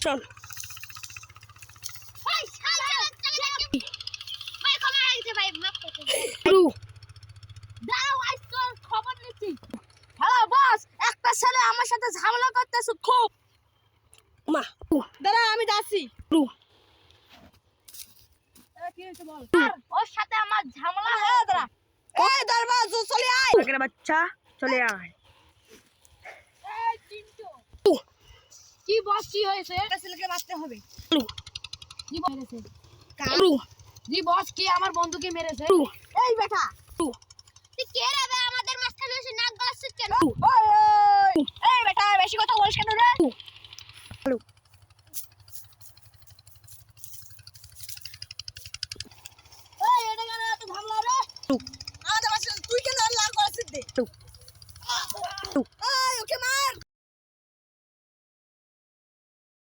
Action. Hello boss, একটা ছেলে আমার সাথে ঝামেলা করতেছে খুব। মা দাঁড়া আমি যাচ্ছি। কি হয়েছে বল? ওর সাথে আমার ঝামেলা হয়ে দাঁড়া। এই দরবার চলে আয়। আগের বাচ্চা চলে আয়। এই চিন্টু, কি বস কি হয়েছে? একটা ছেলেকে মারতে হবে। কি মেরেছে? জি বস, কি আমার বন্ধুকে মেরেছে? এই বেটা, তুই কে রে? আমাদের মাঝখানে এসে নাক গলাচ্ছিস কেন? এই বেটা, বেশি কথা বলিস